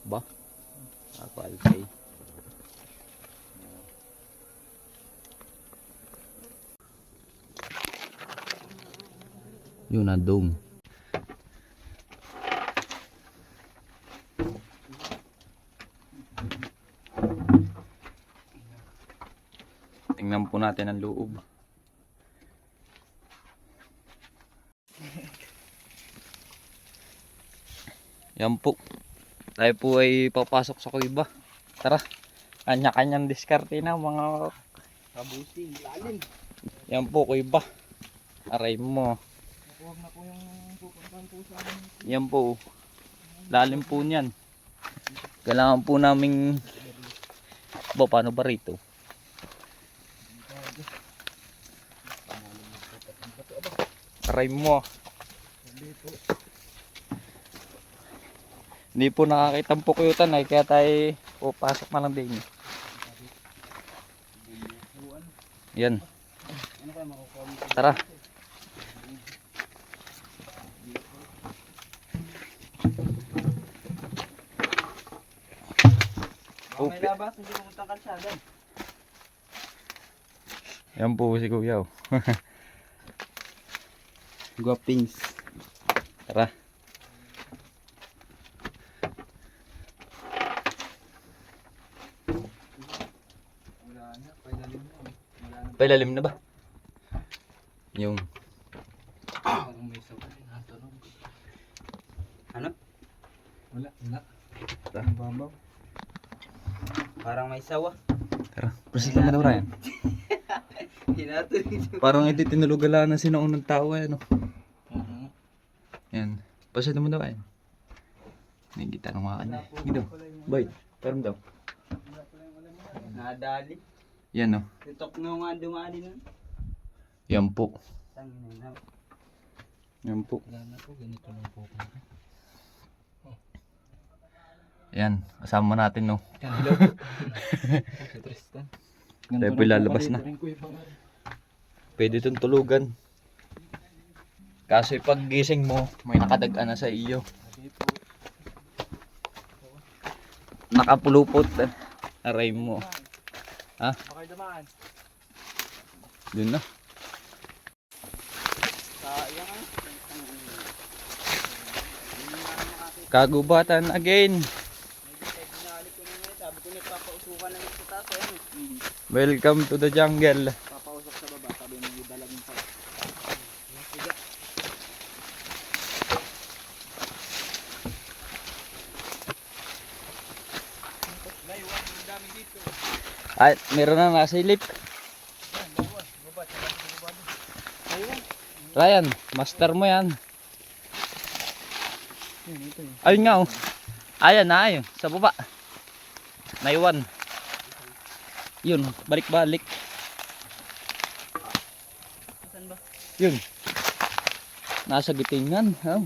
Ba? Apalpay. Yun na dome. Tingnan po natin ang loob. Yan po. Tayo po ay papasok sa kuiba. Tara. Kanya-kanyang diskarte na mga Kabusing, lalim. yan po kuiba. Aray mo. Huwag na po yung pupuntahan po sa amin. Yan po. Lalim po niyan. Kailangan po naming paano ba rito? Aray mo. Hindi po nakakita ang pukuyutan ay kaya tayo pasok na lang din. Yan. Tara. May labas, hindi pumunta kalsada. Yan po si Kuya. Guwapings. Tara. Wala na, pailalim na. Wala na. Pailalim na ba? Yung Parang may sawa rin natunog. Ano? Wala, wala. Ang babaw. Parang may sawa. tara. Proceed naman daw Ryan. Hinatunog. Parang hindi tinulugala na sinaunang tao ano. Yan. Proceed naman daw Ryan. May kita nung mga kanya. Ito. Boy. Parang daw. Nadali. Yan o. Tutok nung nga dumali nun. Yan po. Tangin na. Yan po. Wala na po, ganito lang po. Yan. Kasama natin no. Hello po. Si Tristan. Tayo po lalabas na. Pwede itong tulugan. Kaso pag gising mo, may nakadagan na sa iyo. Nakapulupot. Aray mo. Ha? Okay naman. Dun na. Sayang ah. Kagubatan again. Binalik ko na nga, sabi ko nagpapausukan na sa taas. Ayan. Welcome to the jungle. Papausok sa baba, sabi mo yung dalagin pa. Laywan, ang dami dito. At meron na nasilip. Ryan, master mo yan. Ayun nga oh. Ayan na ayun, sa baba. Naiwan. Yun, balik-balik. Saan ba? Yun. Nasa gitingan. Oh.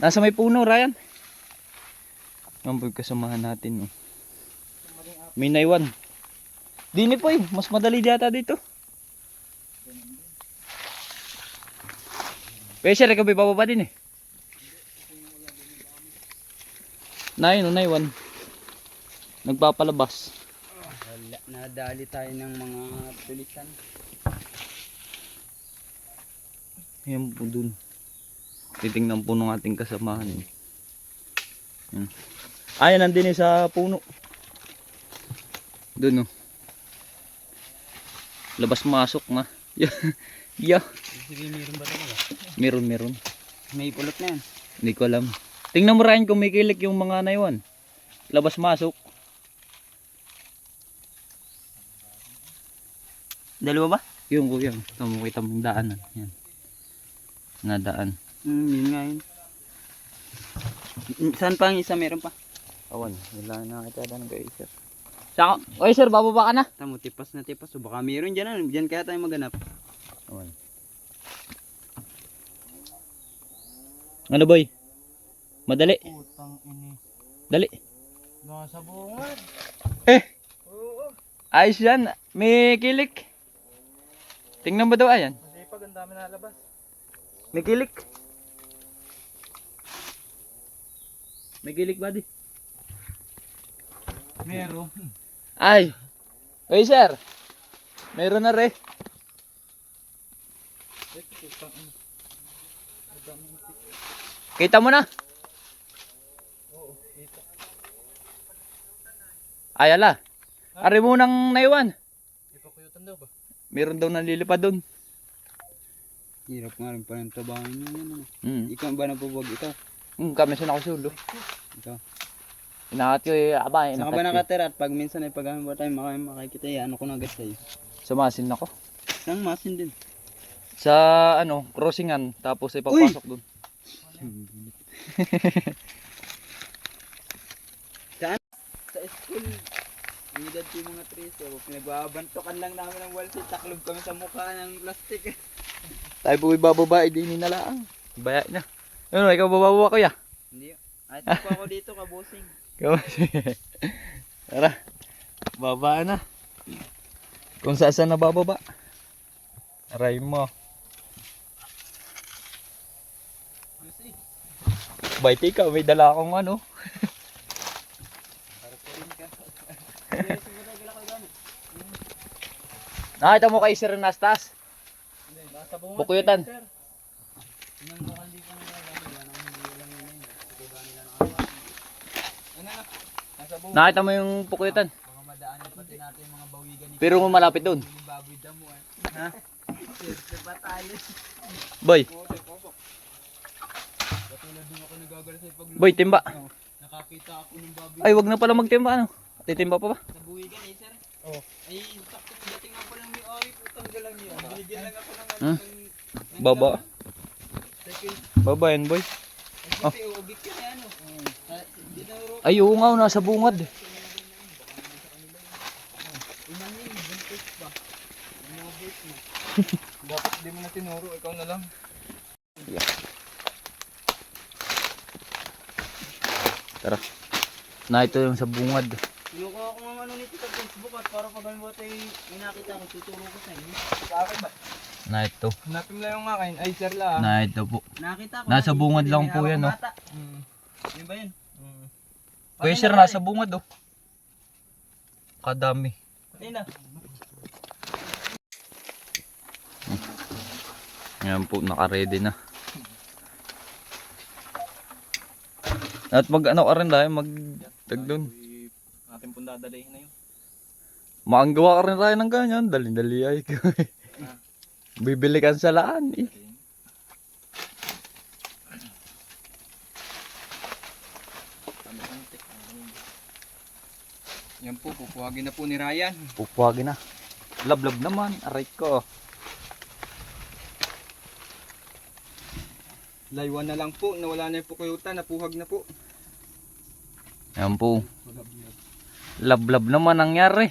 Nasa may puno, Ryan. Mamboy kasamahan natin. Oh. May naiwan. Dini po eh. Mas madali yata dito. Pwede rin kami bababa din eh. Naiwan. Nagpapalabas. Wala, nadali tayo ng mga tulisan. Ayan po dun. Titingnan po ng ating kasamahan. Yan. Ayan nandun eh sa puno. Dun oh. Labas masok na. Yeah. Sige, meron ba talaga? Meron. May pulot na yan. Hindi ko alam. Tingnan mo rin kung may kilik yung mga naiwan. Labas masok. Dalawa ba? Yung kuya. Tama kita mong daanan. Yan. Nadaan. Yun nga yun. Saan pa ang isa? Meron pa. Awan. Wala na kita ng kay sir. Saka, Oy sir, bababa ka na. tamo, tipas na tipas. So baka meron dyan. Dyan kaya tayo maganap. Awan. Ano boy? Madali. Putang ini. Dali. Nasa bungad. Oo. Ayos yan. May kilik. Tingnan mo daw ayan. Masipag, ang dami nalabas. May kilik. May kilik ba di? Meron. Ay! Oy, sir! Meron na rin. Kita mo na? Oo, dito. Ay, ala. Ari mo nang naiwan. Di pa kuyutan daw ba? Meron daw nalilipad doon. Hirap nga rin pa ng trabaho niyo yan. Hmm. Ikaw ba nabuwag ito? Kami sa nakasulo. Ikaw. Inahat ko eh, aba, Saan ka ba nakatira at pag minsan ay pag ba tayo makikita ano ko na agad sa'yo? Sumasin ako. Saan masin din? Sa ano, crossingan. Tapos ay papasok doon. Saan? Sa school. Edad yung mga trees. Pinagbabantokan lang namin ng walsi. Taklob kami sa mukha ng plastic. Tayo po ibababa, hindi ninalaang. Baya na. Ano, ikaw bababa kuya? Hindi. Ay, po ako dito kabusing. Ikaw. Tara. Baba na. Kung saan na bababa. Aray mo. Bait ikaw, may dala akong ano. Nakita mo kay Sir Nastas? Bukuyutan. Nakita mo yung bukuyutan? Mga madaanin pati natin yung mga bawigan ni Pero malapit doon. baboy damo. Ha? Sir ba tayo? Boy, Katulad nung ako nagagala sa pag boy, timba. nakakita ako ng baboy Ay, wag na pala magtimba ano. Titimba pa ba? sa buwigan eh sir. Oh. Ay, sakto dating nga pa lang ni Ay, putang galang yun. Binigyan lang ako ng Hmm? ng Baba. second. Baba yan, boy. Ay, kasi ubik ka na ano. Hindi na ro. Ay, oo nga, nasa bungad. Umanin, buntis pa. Yung mga boys mo. Dapat di mo na tinuro, ikaw na lang. Tara. Na ito yung sa bungad. Kinukuha ko nga ano nito sa Facebook at para pag ano tayo may nakita ko, tuturo ko sa inyo. Sa akin ba? Na ito. Hanapin mo lang yung akin. Ay, sir la. Na ito po. Nakita ko. Nasa bungad lang po yan, oh. Yun ba yun? Kuya sir, nasa bungad oh. Kadami. Patay na. Yan po, naka-ready na. At mag ano ka rin dahil magtag doon. Atin pong dadalihin na yun. Maanggawa ka rin tayo ng ganyan. Dali-dali ay. Bibili ka sa laan eh. Yan po, pupuhagin na po ni Ryan. Pupuwagin na. Lablab naman. Aray ko. Laywan na lang po, nawala na yung pukuyutan, napuhag na po. Yan po. Lablab naman nangyari.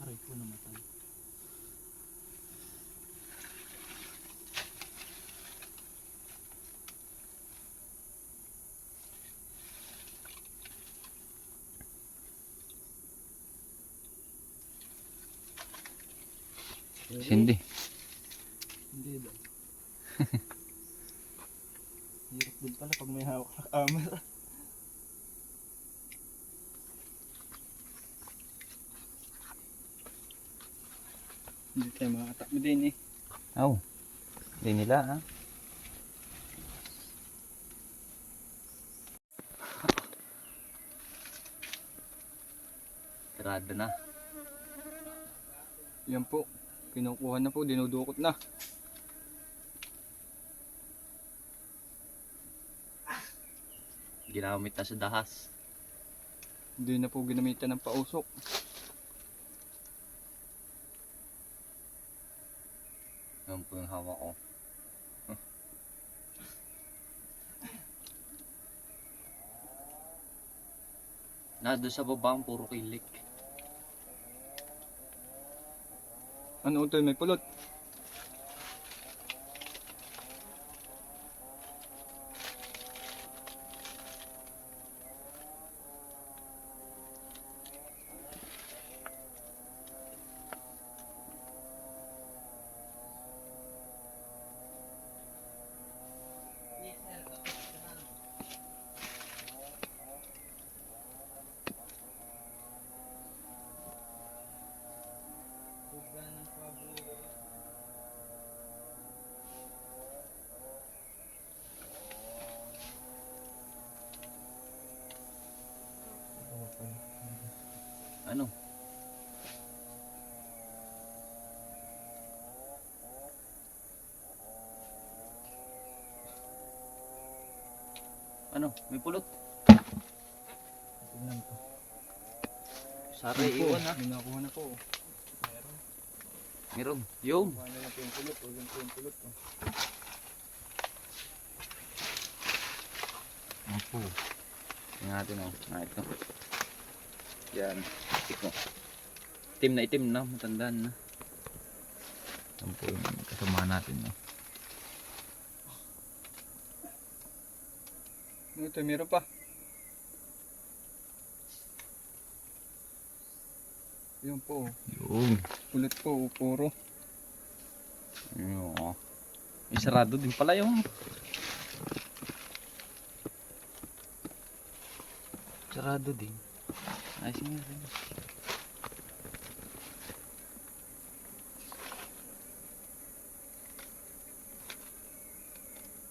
Aray po namatay. Hindi. Hindi daw. Hirap din pala pag may hawak na camera. Hindi tayo makakatakbo din eh. Oh. Hindi nila ha. Tirada na. Yan po. Kinukuha na po, dinudukot na. Ginamit na sa dahas. Hindi na po ginamitan ng pausok. Yan po yung hawak ko. Nado sa baba ang puro kilik. Ano ito, may pulot? Ano? Ano? May pulot. Tingnan ko. Saray iwan ha. May nakuha na po. Meron. Yung. Kuha na lang po yung pulot. Huwag po yung pulot. Opo. Tingnan natin o. Ito. Yan. Ito. Itim na itim na. Matandaan na. Yan po yung kasama natin. No? Ito, meron pa. Yun po. Yung. Pulot po, puro. Yung. Isarado din pala yung. Sarado din. Ayos nga rin.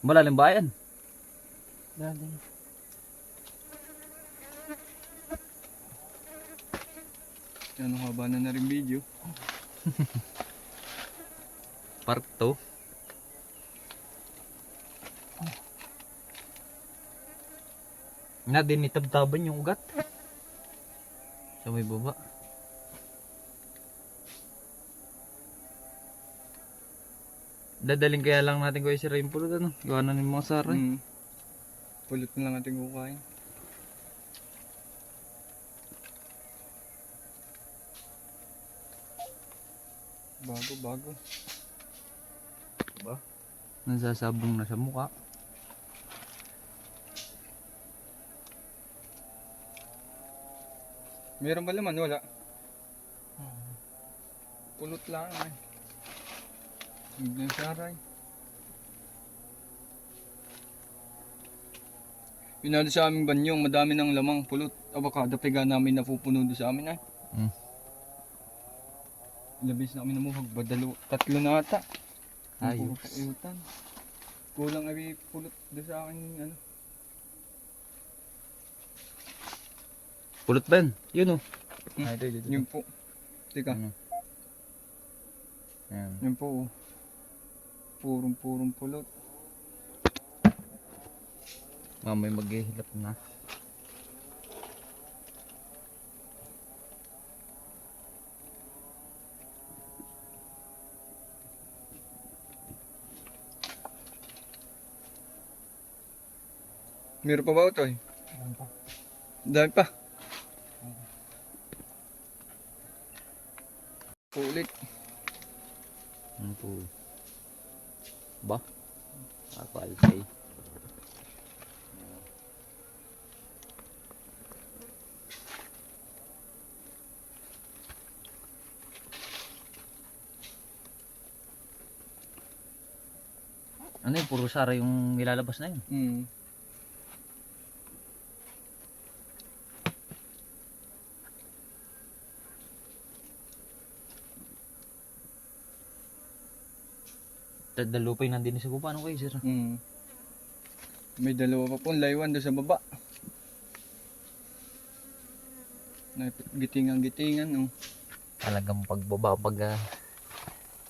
Malalim ba yan? Malalim. Yan, haba na rin video. Park to. Na din itabtaban yung ugat. Sa may baba. Dadaling kaya lang natin ko si Rainpulot ano. Gawa na ng mga saray. Pulot na lang ating kukain. Bago. Ba? Nasasabong na sa mukha. Meron ba laman? Wala. Pulot lang ay. Hindi saray. Pinado sa aming banyong, madami ng lamang pulot. Abakada piga namin napupuno doon sa amin ay. Labis na kami namuhag, tatlo na ata. Ayos. Puro kulang ay pulot doon sa akin ano. Pulot ba yan? Yun o. Ito. Yun po. Teka. Ano? Ayan. Yun po. Purong pulot. Mamay maghihilap na. Meron pa ba ito eh? Dami pa. Ulit. Ano po? Ba? Apalsay. Ano yun? Puro sara yung nilalabas na yun. Dalupay nandun sa baba. Ano kayo sir? May dalawa pa pong laywan doon sa baba. Gitingan. Oh. Talagang pagbaba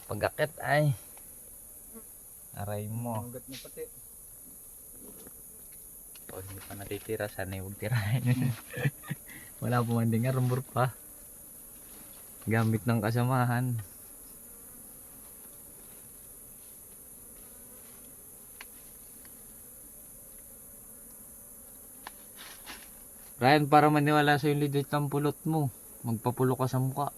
pag-akit ay aray mo. Magat na pati. O hindi pa natitira, sana huwag tirahin. Wala po man din nga, rumbur pa. Gamit ng kasamahan. Ryan, para maniwala sa yung lidit ng pulot mo, magpapulo ka sa mukha.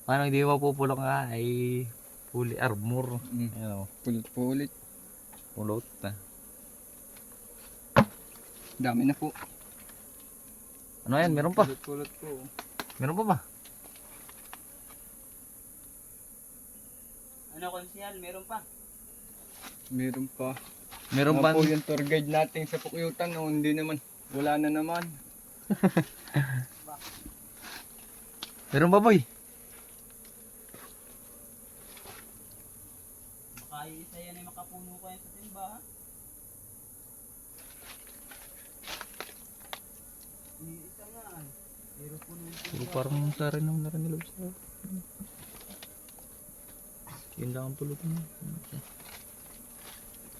Paano hindi mapupulo ka ay fully armor. Ano, Pulot po ulit. pulot na. Dami na po. Ano yan? Meron pa? Pulot po. Meron pa ba? Ano konsyal? Meron pa. Meron pa? Po yung tour guide natin sa Pukyutan. No, hindi naman. Wala na naman. Meron pa boy? Baka isa yan ay makapuno kayo sa timba ha? Pero parang saray naman na rin nila sa... Yun lang ang pulot mo.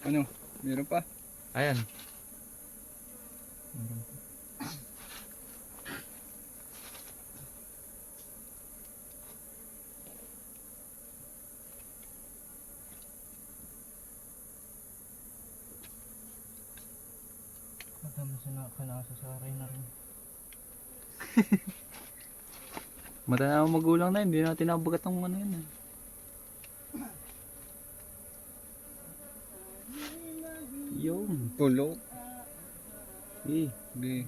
Ano? Meron pa? Ayan. Madami sinasasaray na rin. Mata na ang magulang na yun, hindi natin nabagat ng ano yun. Yung. Pulok. Eh. Hindi.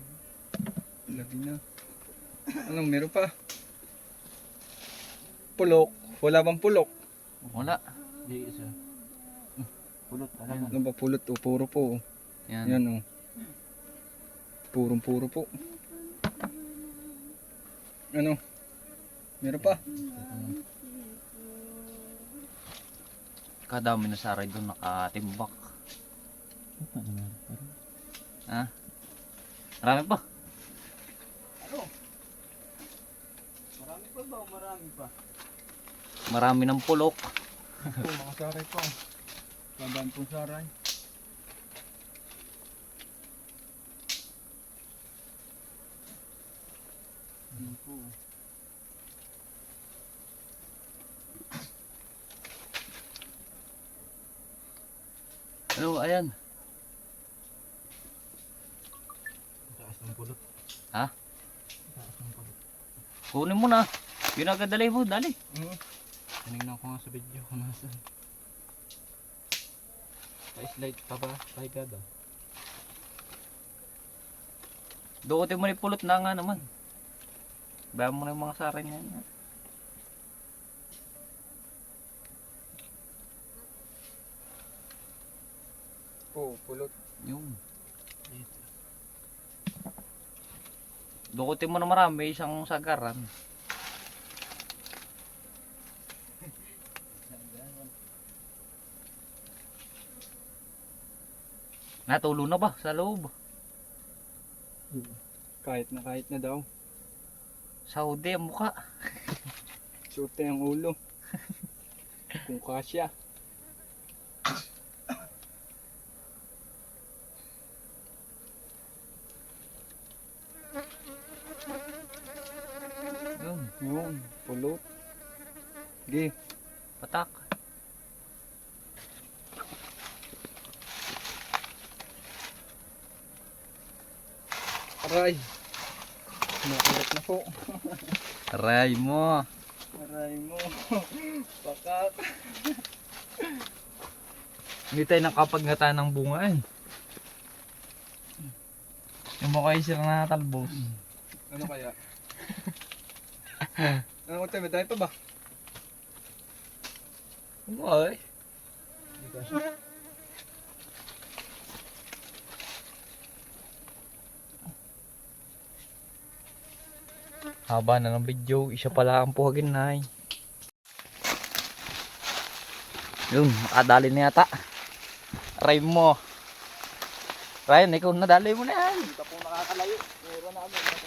Lagi na. Anong meron pa? Pulok. Wala bang pulok? Wala. Hindi isa. Pulot. Ano ba pulot o? Puro po. Yan. Yan o. Purong-puro po. Ano? Meron pa? Kadami na saray doon nakatimbak. Ha? Marami pa. Ano? Marami pa ba o marami pa? Marami ng pulok. Oo, mga saray pa. Tandaan pong saray. Ano po? Ano, ayan. Taas ng pulot. Ha? Taas ng pulot. Kunin mo na. Yun agad dali mo, dali. Kanina ko nga sa video kung nasan. Pa-slide pa ba? Pa-higa daw. Dukutin mo ni pulot na nga naman. Bayan mo na yung mga saray niya. Oo, pulot. Yung. Dukutin mo na marami, isang sagaran. Natulo na ba sa loob? Kahit na daw. Saudi ang mukha. Sute ang ulo. Kung kasya. Yun, Yun, pulot. Sige. patak. Aray. Nakalat na po. Aray mo. Aray mo. Pakat. Hindi tayo nakapagngata ng bunga eh. Yung mukha yung sila nakatalbos. Ano kaya? Ano tayo? May dahil pa ba? Ay. Haba na ng video, isa pala ang puhagin na Yun, nakadali na yata. Aray mo. Ryan, ikaw nadali mo na yan. Hindi ka po nakakalayo. Meron namin.